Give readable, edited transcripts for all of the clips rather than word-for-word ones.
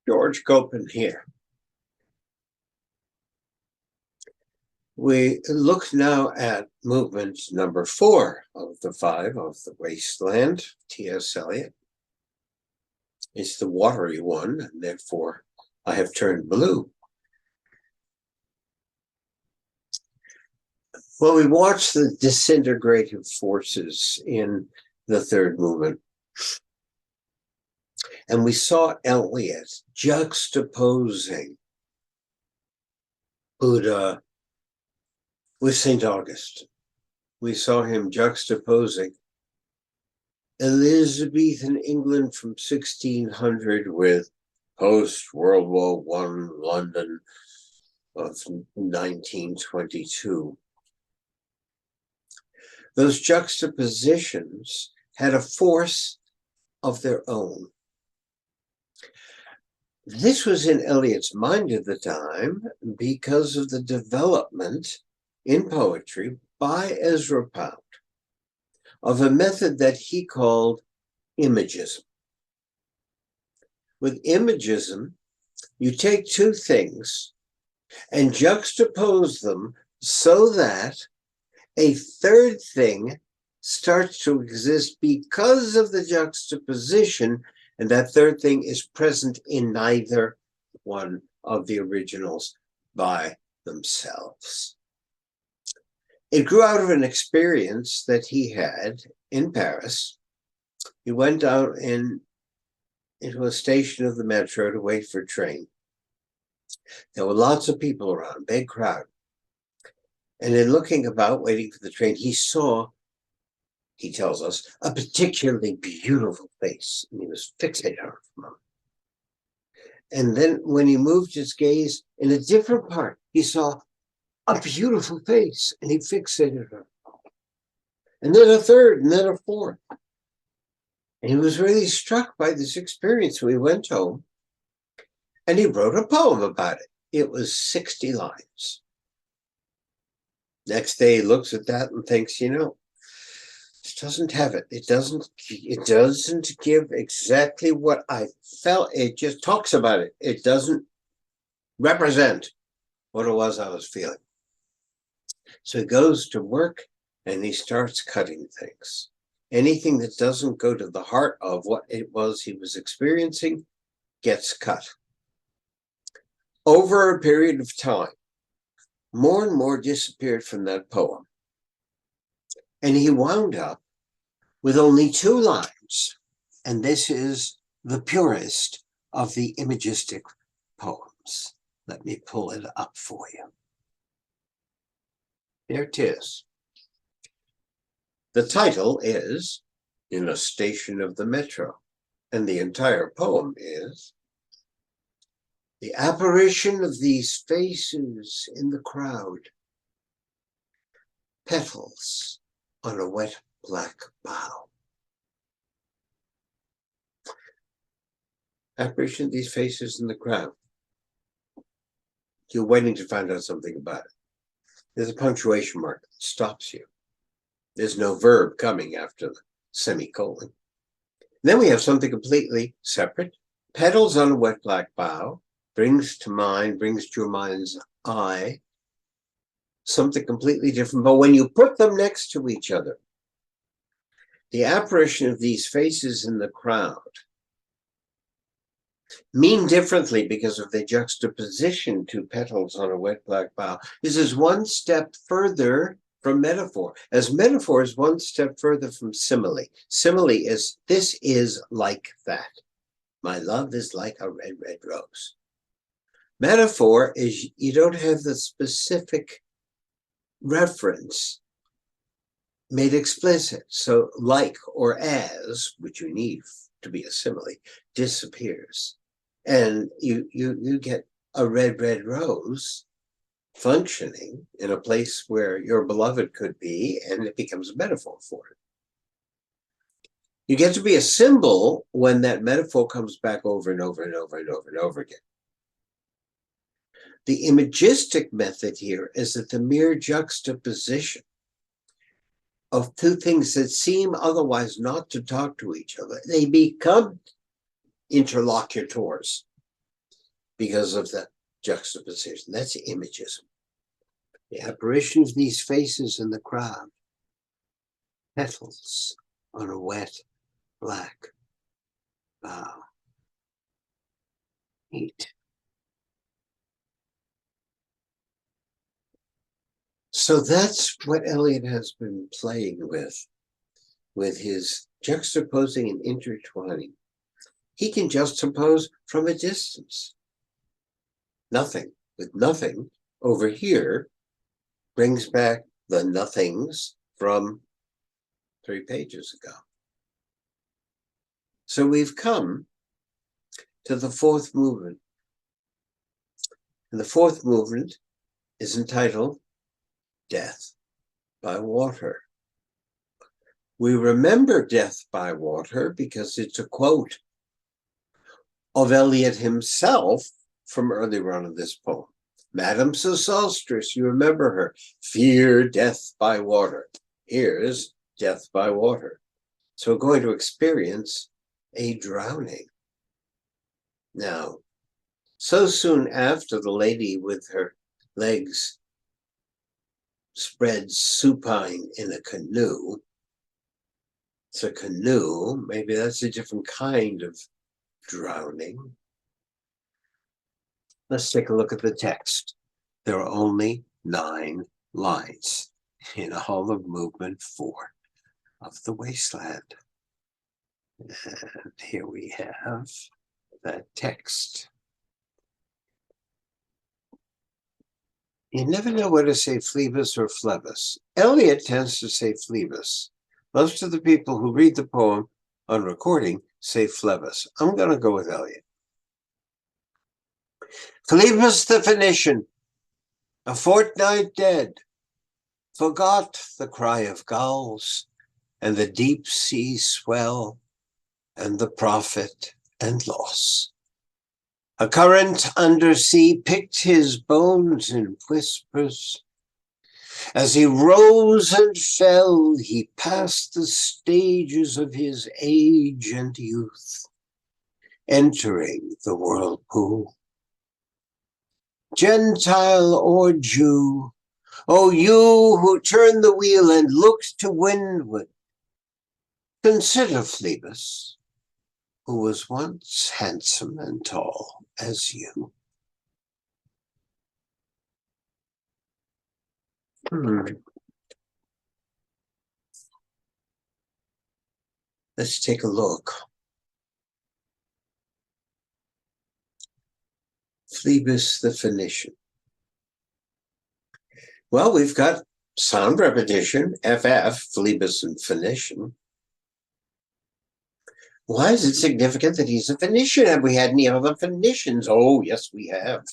George Gopen here. We look now at movement number 4 of the 5 of The Wasteland, T.S. Eliot. It's the watery one, and therefore I have turned blue. Well, we watch the disintegrative forces in the third movement. And we saw Eliot juxtaposing Buddha with St. Augustine. We saw him juxtaposing Elizabethan England from 1600 with post-World War I London of 1922. Those juxtapositions had a force of their own. This was in Eliot's mind at the time because of the development in poetry by Ezra Pound of a method that he called imagism. With imagism, you take two things and juxtapose them so that a third thing starts to exist because of the juxtaposition, and that third thing is present in neither one of the originals by themselves. It grew out of an experience that he had in Paris. He went out into a station of the metro to wait for a train. There were lots of people around, big crowd. And in looking about, waiting for the train, he saw, he tells us, a particularly beautiful face. And he was fixated on it for a moment. And then when he moved his gaze in a different part, he saw a beautiful face, and he fixated on it. And then a third, and then a fourth. And he was really struck by this experience. So he went home, and he wrote a poem about it. It was 60 lines. Next day, he looks at that and thinks, you know, it doesn't have it. It doesn't give exactly what I felt. It just talks about it. It doesn't represent what it was I was feeling. So he goes to work and he starts cutting things. Anything that doesn't go to the heart of what it was he was experiencing gets cut. Over a period of time, more and more disappeared from that poem. And he wound up with only 2 lines. And this is the purest of the imagistic poems. Let me pull it up for you. There it is. The title is In a Station of the Metro. And the entire poem is the apparition of these faces in the crowd, petals on a wet black bough. Apparition of these faces in the crowd. You're waiting to find out something about it. There's a punctuation mark that stops you. There's no verb coming after the semicolon. Then we have something completely separate. Petals on a wet black bough brings to your mind's eye something completely different. But when you put them next to each other, the apparition of these faces in the crowd mean differently because of the juxtaposition to petals on a wet black bough. This is one step further from metaphor, as metaphor is one step further from simile. Simile is, this is like that. My love is like a red, red rose. Metaphor is you don't have the specific reference made explicit. So like or as, which you need to be a simile, disappears. And you get a red, red rose functioning in a place where your beloved could be, and it becomes a metaphor for it. You get to be a symbol when that metaphor comes back over and over and over and over and over again. The imagistic method here is that the mere juxtaposition of two things that seem otherwise not to talk to each other, they become interlocutors. because of the juxtaposition. That's imagism. The apparition of these faces in the crowd, petals on a wet black bough. Neat. So that's what Eliot has been playing with his juxtaposing and intertwining. He can juxtapose from a distance. Nothing with nothing over here brings back the nothings from 3 pages ago. So we've come to the 4th movement. And the 4th movement is entitled Death by Water. We remember Death by Water because it's a quote of Eliot himself from earlier on in this poem. Madame Sosostris, you remember her. Fear death by water. Here's death by water. So we're going to experience a drowning. Now, so soon after the lady with her legs spread supine in a canoe, it's a canoe, maybe that's a different kind of drowning. Let's take a look at the text. There are only 9 lines in all of movement 4 of the Wasteland. And here we have that text. You never know whether to say Phlebas or Phlebas. Eliot tends to say Phlebas. Most of the people who read the poem on recording say Phlebas. I'm going to go with Eliot. Phlebas the Phoenician, a fortnight dead, forgot the cry of gulls and the deep sea swell and the profit and loss. A current undersea picked his bones in whispers. As he rose and fell, he passed the stages of his age and youth, entering the whirlpool. Gentile or Jew, O you who turn the wheel and looked to windward, consider Phlebas, who was once handsome and tall as you. Let's take a look. Phlebas the Phoenician. Well, we've got sound repetition, FF, Phlebas and Phoenician. Why is it significant that he's a Phoenician? Have we had any other Phoenicians? Oh, yes, we have.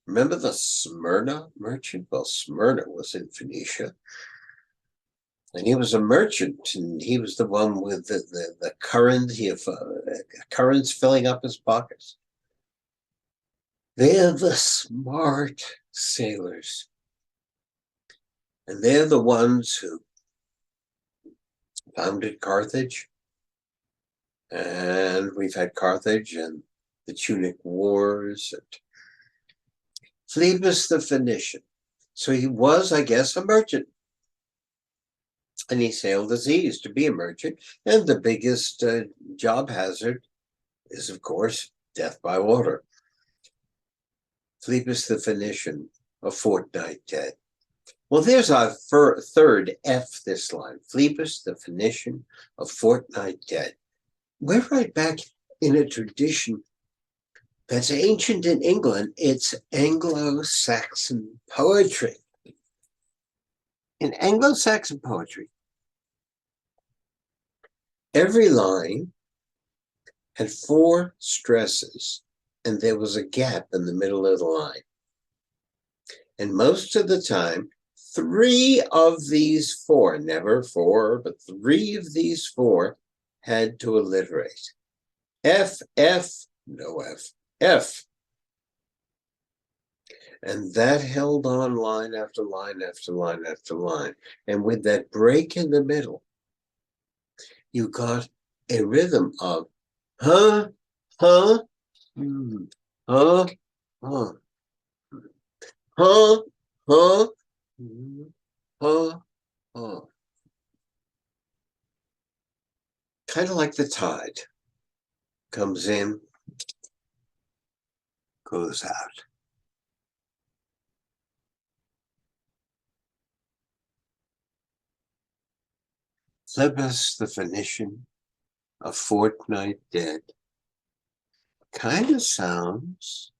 Remember the Smyrna merchant? Well, Smyrna was in Phoenicia. And he was a merchant, and he was the one with the currents filling up his pockets. They're the smart sailors. And they're the ones who founded Carthage. And we've had Carthage and the Tunic Wars. And Phlebas the Phoenician. So he was, I guess, a merchant. And he sailed the seas to be a merchant. And the biggest job hazard is, of course, death by water. Phlebas the Phoenician, a fortnight dead. Well, there's our third F this line. Phlebas the Phoenician, a fortnight dead. We're right back in a tradition that's ancient in England. It's Anglo-Saxon poetry. In Anglo-Saxon poetry, every line had 4 stresses, and there was a gap in the middle of the line. And most of the time, 3 of these 4, never 4, but 3 of these 4 had to alliterate. F, F, no F, F. And that held on line after line after line after line. And with that break in the middle, you got a rhythm of, huh, huh, huh, huh, huh, huh, huh, huh. Kind of like the tide. Comes in, goes out. Phlebas the Phoenician, a fortnight dead. Kind of sounds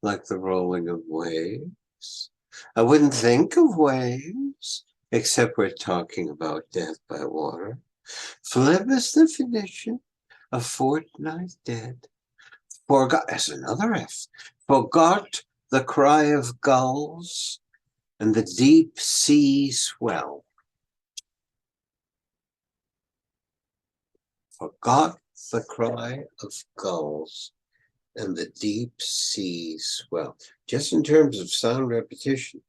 like the rolling of waves. I wouldn't think of waves, except we're talking about death by water. Phlebas the Phoenician, a fortnight dead. Forgot, as another F, forgot the cry of gulls and the deep sea swell. Forgot the cry of gulls and the deep sea swell. Just in terms of sound repetition,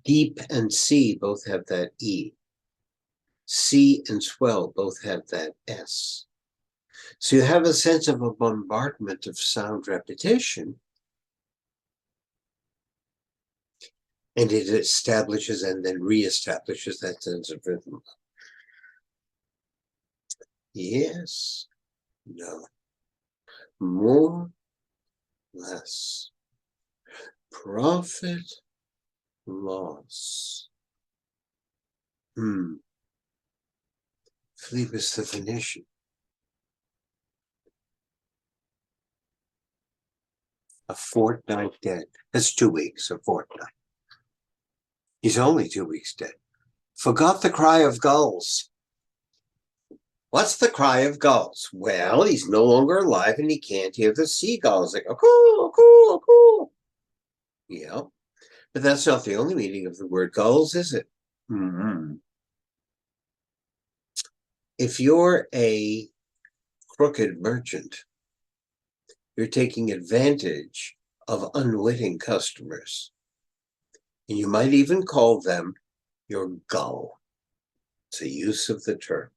deep and sea both have that E. Sea and swell both have that S. So you have a sense of a bombardment of sound repetition, and it establishes and then reestablishes that sense of rhythm. Yes, no, more, less. Profit, loss. Phlebas the Phoenician. A fortnight dead. That's 2 weeks, a fortnight. He's only 2 weeks dead. Forgot the cry of gulls. What's the cry of gulls? Well, he's no longer alive and he can't hear the seagulls. Like, oh, cool, cool, cool. Yeah, but that's not the only meaning of the word gulls, is it? If you're a crooked merchant, you're taking advantage of unwitting customers. And you might even call them your gull. It's a use of the term.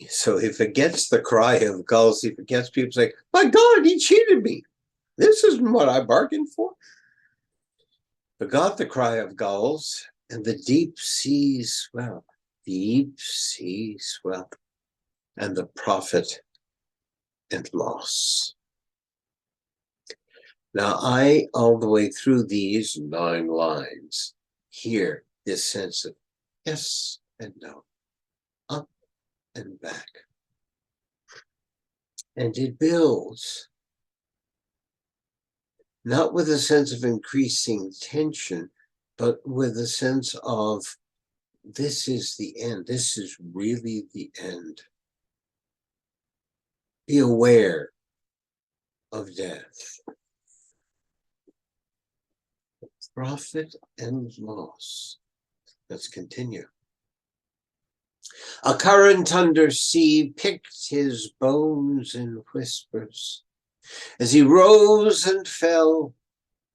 So if it gets the cry of gulls, if it gets people saying, my God, he cheated me. This isn't what I bargained for. Forgot the cry of gulls and the deep sea swell, deep sea swell, and the profit and loss. Now, I, all the way through these 9 lines, hear this sense of yes and no, up and back. And it builds, not with a sense of increasing tension, but with a sense of this is the end. This is really the end. Be aware of death. Profit and loss. Let's continue. A current under sea picked his bones in whispers. As he rose and fell,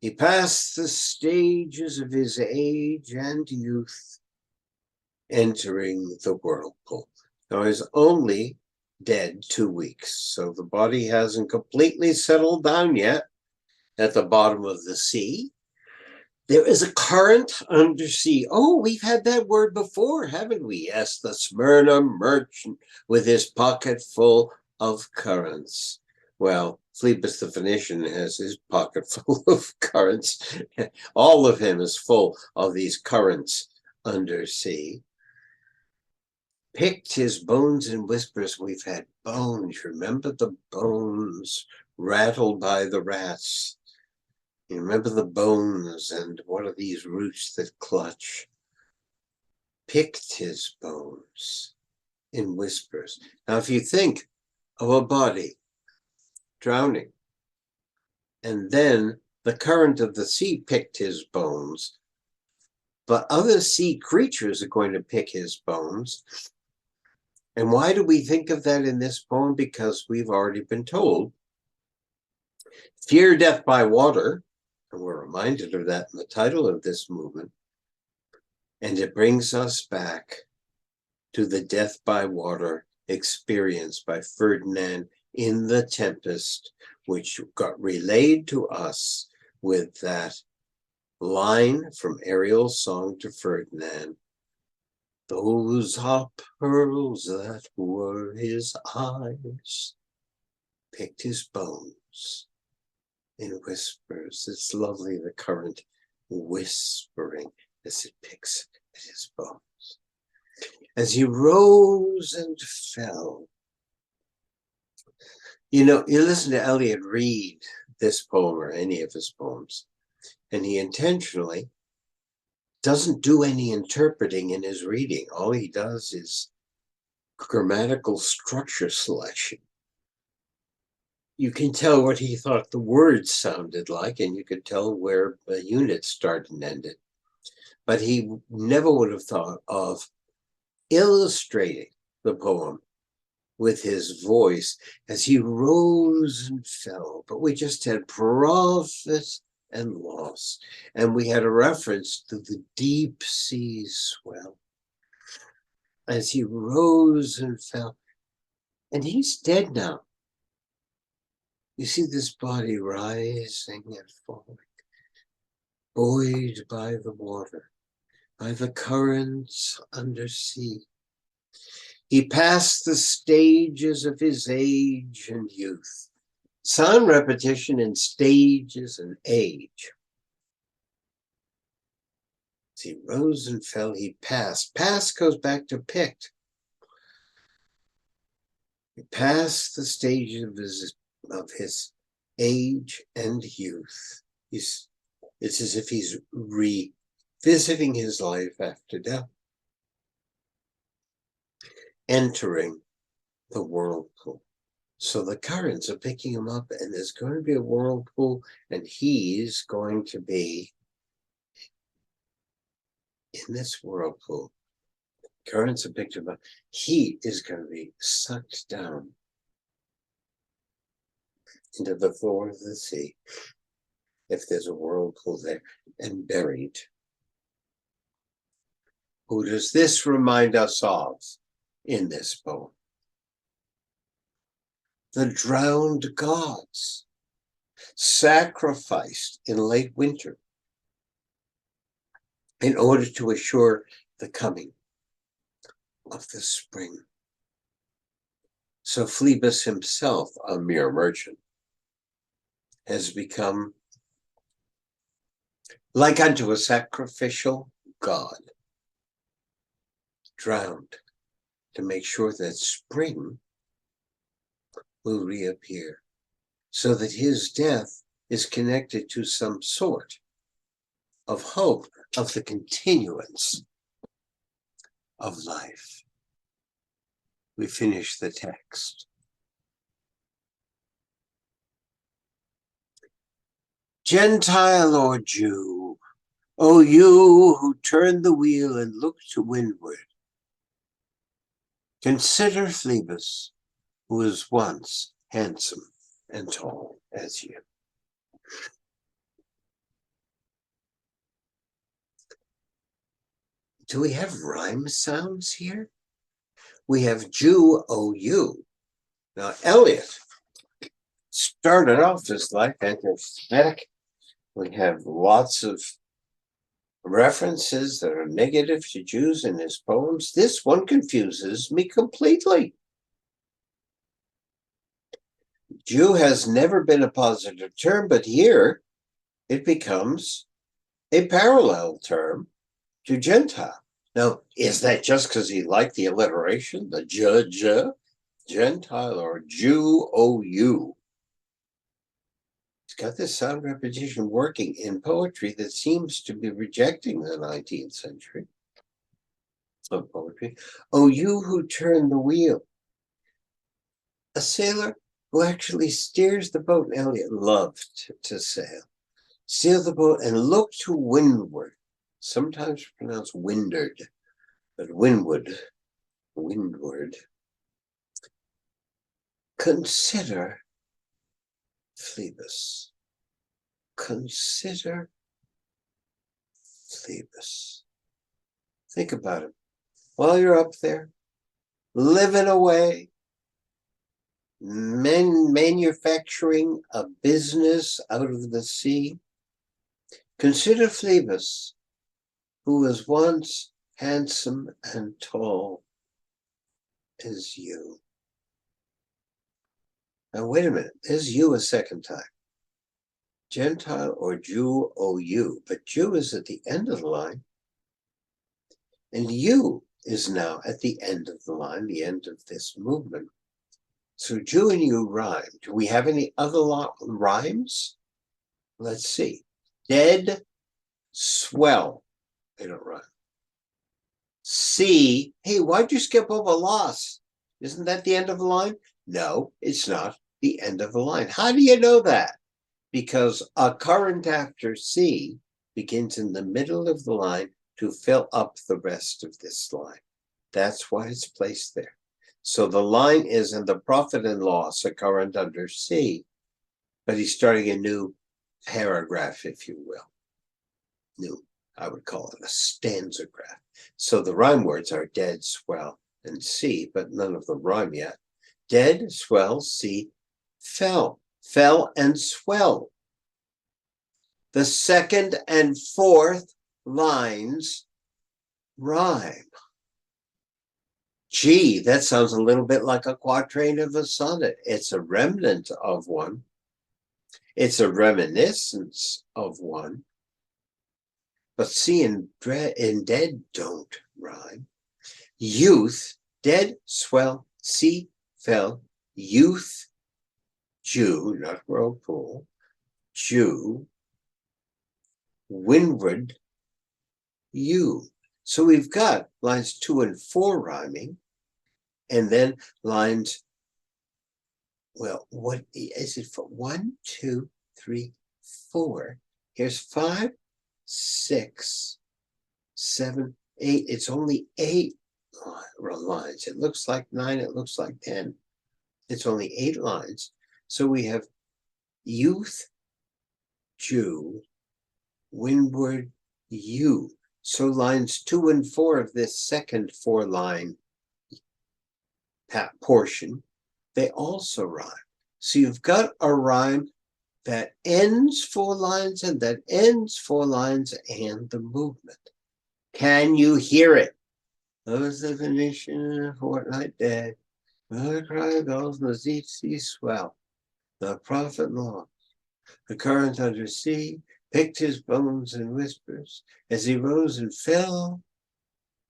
he passed the stages of his age and youth, entering the whirlpool. Now he's only dead 2 weeks, so the body hasn't completely settled down yet at the bottom of the sea. There is a current undersea. Oh, we've had that word before, haven't we? Yes, the Smyrna merchant with his pocket full of currents. Well, Phlebas the Phoenician has his pocket full of currents. All of him is full of these currents undersea. Picked his bones in whispers. We've had bones. Remember the bones rattled by the rats? You remember the bones and what are these roots that clutch? Picked his bones in whispers. Now, if you think of a body drowning, and then the current of the sea picked his bones, but other sea creatures are going to pick his bones. And why do we think of that in this poem? Because we've already been told, fear death by water, and we're reminded of that in the title of this movement. And it brings us back to the death by water experienced by Ferdinand in The Tempest, which got relayed to us with that line from Ariel's song to Ferdinand. Those are pearls that were his eyes, picked his bones in whispers. It's lovely, the current whispering as it picks at his bones. As he rose and fell. You know, you listen to Eliot read this poem or any of his poems, and he intentionally doesn't do any interpreting in his reading. All he does is grammatical structure selection. You can tell what he thought the words sounded like, and you could tell where the unit started and ended. But he never would have thought of illustrating the poem with his voice as he rose and fell. But we just had profit and loss, and we had a reference to the deep sea swell as he rose and fell. And he's dead now. You see this body rising and falling, buoyed by the water, by the currents undersea. He passed the stages of his age and youth. Sound repetition in stages and age. As he rose and fell, he passed. Past goes back to picked. He passed the stages of his age and youth. It's as if he's revisiting his life after death, entering the whirlpool. So the currents are picking him up, and there's going to be a whirlpool, and he's going to be in this whirlpool. Currents are picking him up. He is going to be sucked down into the floor of the sea, if there's a whirlpool there, and buried. Who does this remind us of in this poem? The drowned gods, sacrificed in late winter in order to assure the coming of the spring. So Phlebas himself, a mere merchant, has become like unto a sacrificial god, drowned to make sure that spring will reappear, so that his death is connected to some sort of hope of the continuance of life. We finish the text. Gentile or Jew, O you who turn the wheel and look to windward, consider Phlebas, who was once handsome and tall as you. Do we have rhyme sounds here? We have Jew, O you. Now, Eliot started off his life anti-Semitic. We have lots of references that are negative to Jews in his poems. This one confuses me completely. Jew has never been a positive term, but here it becomes a parallel term to Gentile. Now, is that just because he liked the alliteration, the judge, Gentile or Jew, O you? It's got this sound repetition working in poetry that seems to be rejecting the 19th century of poetry. O you who turn the wheel. A sailor who actually steers the boat. Eliot loved to sail. Steer the boat and look to windward. Sometimes pronounced windward, but windward. Consider Phlebas. Consider Phlebas. Think about it. While you're up there, living away, manufacturing a business out of the sea. Consider Phoebus, who was once handsome and tall as you. Now, wait a minute. There's you a second time. Gentile or Jew, O-U. But Jew is at the end of the line. And you is now at the end of the line, the end of this movement. So Jew and you rhyme. Do we have any other rhymes? Let's see. Dead, swell. They don't rhyme. See, hey, why'd you skip over loss? Isn't that the end of the line? No, it's not the end of the line. How do you know that? Because a current after C begins in the middle of the line to fill up the rest of this line. That's why it's placed there. So the line is in the profit and loss, a current under C, but he's starting a new paragraph, if you will. New, I would call it a stanza graph. So the rhyme words are dead, swell, and C, but none of them rhyme yet. Dead, swell, C, fell. Fell and swell. The second and fourth lines rhyme. Gee, that sounds a little bit like a quatrain of a sonnet. It's a remnant of one. It's a reminiscence of one. But C and dead don't rhyme. Youth, dead, swell, C, fell, youth, Jew, not whirlpool, Jew, windward, you. So we've got lines 2 and 4 rhyming, and then lines, well, what is it for? 1, 2, 3, 4. Here's 5, 6, 7, 8. It's only 8 lines. It looks like 9, it looks like 10. It's only 8 lines. So we have youth, Jew, windward, you. So lines 2 and 4 of this second 4-line portion, they also rhyme. So you've got a rhyme that ends 4 lines and that ends 4 lines and the movement. Can you hear it? Those the Venetian a fortnight dead. The cry of bells must each sea swell. The prophet lost. The current under sea picked his bones in whispers as he rose and fell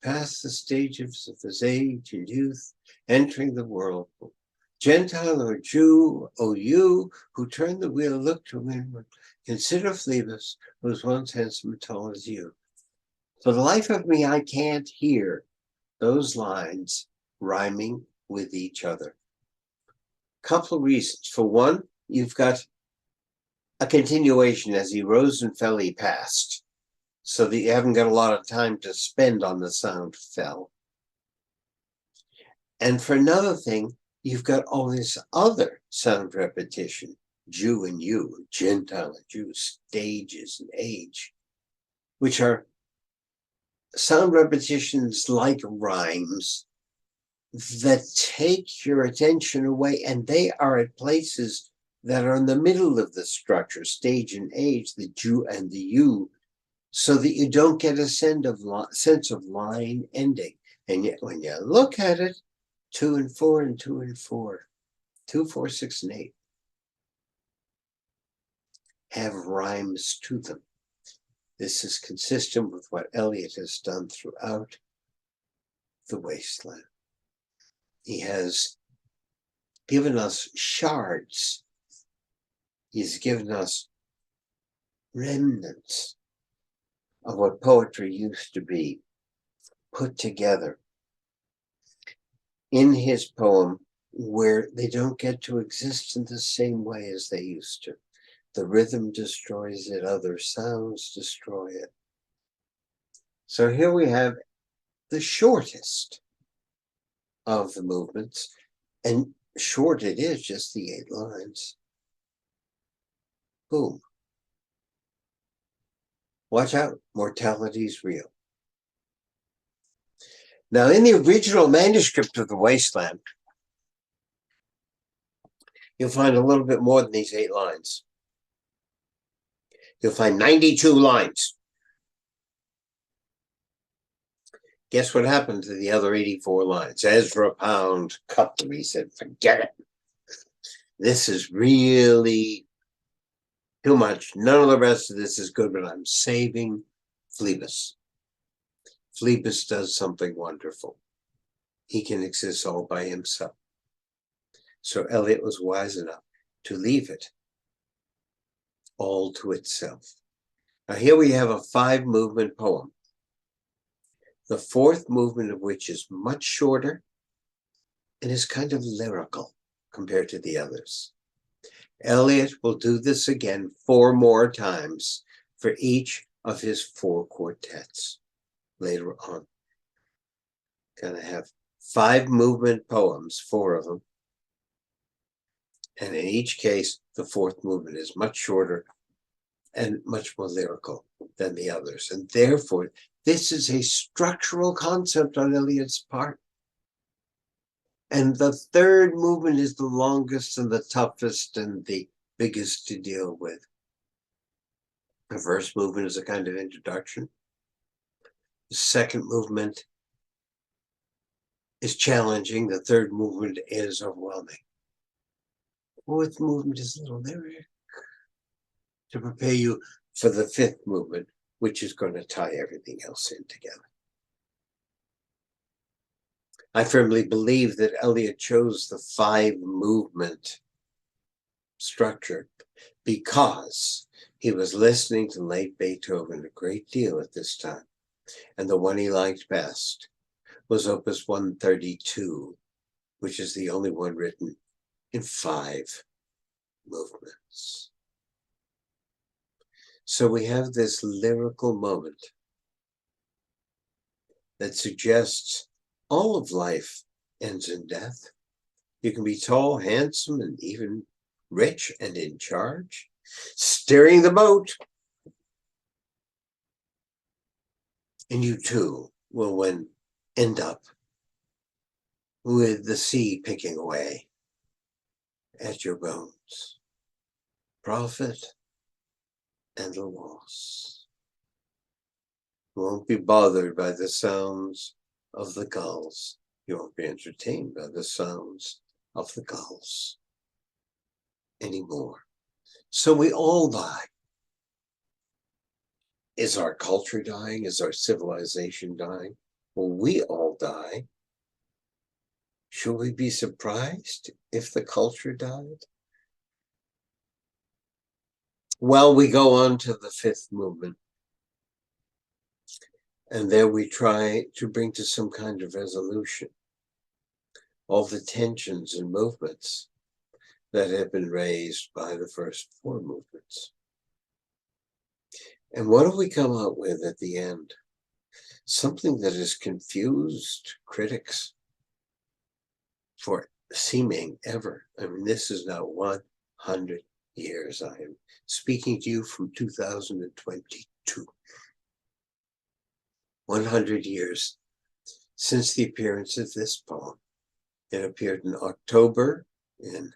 past the stages of his age and youth, entering the whirlpool. Gentile or Jew, O you, who turned the wheel, look to windward. Consider Phoebus, who was once handsome and tall as you. For the life of me, I can't hear those lines rhyming with each other. Couple of reasons. For one, you've got a continuation as he rose and fell, he passed. So that you haven't got a lot of time to spend on the sound fell. And for another thing, you've got all this other sound repetition, Jew and you, Gentile and Jew, stages and age, which are sound repetitions like rhymes that take your attention away, and they are at places that are in the middle of the structure, stage and age, the Jew and the you, so that you don't get a sense of line ending. And yet when you look at it, 2 and 4 and 2 and 4, 2, 4, 6, and 8 have rhymes to them. This is consistent with what Eliot has done throughout the Wasteland. He has given us shards. He's given us remnants of what poetry used to be, put together in his poem, where they don't get to exist in the same way as they used to. The rhythm destroys it, other sounds destroy it. So here we have the shortest of the movements, and short it is, just the 8 lines. Boom. Watch out, mortality's real. Now, in the original manuscript of the Wasteland, you'll find a little bit more than these 8 lines. You'll find 92 lines. Guess what happened to the other 84 lines? Ezra Pound cut them. He said, forget it. This is really too much. None of the rest of this is good, but I'm saving Phlebas. Phlebas does something wonderful. He can exist all by himself. So Eliot was wise enough to leave it all to itself. Now here we have a 5-movement poem, the 4th movement of which is much shorter and is kind of lyrical compared to the others. Eliot will do this again 4 more times for each of his 4 quartets later on. Gonna have 5-movement poems, 4 of them. And in each case, the 4th movement is much shorter and much more lyrical than the others. And therefore, this is a structural concept on Eliot's part. And the 3rd movement is the longest and the toughest and the biggest to deal with. The first movement is a kind of introduction. The 2nd movement is challenging. The 3rd movement is overwhelming. 4th movement is a little lyric to prepare you for the 5th movement, which is going to tie everything else in together. I firmly believe that Eliot chose the 5-movement structure because he was listening to late Beethoven a great deal at this time, and the one he liked best was Opus 132, which is the only one written in 5 movements. So we have this lyrical moment that suggests all of life ends in death. You can be tall, handsome, and even rich and in charge, steering the boat. And you too will end up with the sea picking away at your bones. Profit and a loss. You won't be bothered by the sounds of the gulls. You won't be entertained by the sounds of the gulls anymore. So we all die. Is our culture dying? Is our civilization dying? Well, we all die. Should we be surprised if the culture died? Well, we go on to the 5th movement. And there we try to bring to some kind of resolution all the tensions and movements that have been raised by the first 4 movements. And what do we come out with at the end? Something that has confused critics for seeming ever. I mean, this is now 100 years. I am speaking to you from 2022. 100 years since the appearance of this poem. It appeared in October in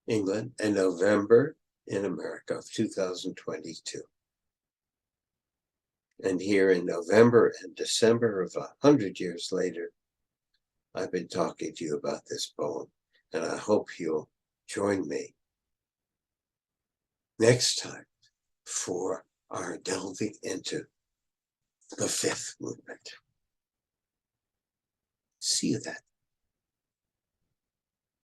England and November in America of 2022. And here in November and December of 100 years later, I've been talking to you about this poem, and I hope you'll join me next time for our delving into the 5th movement. See you then.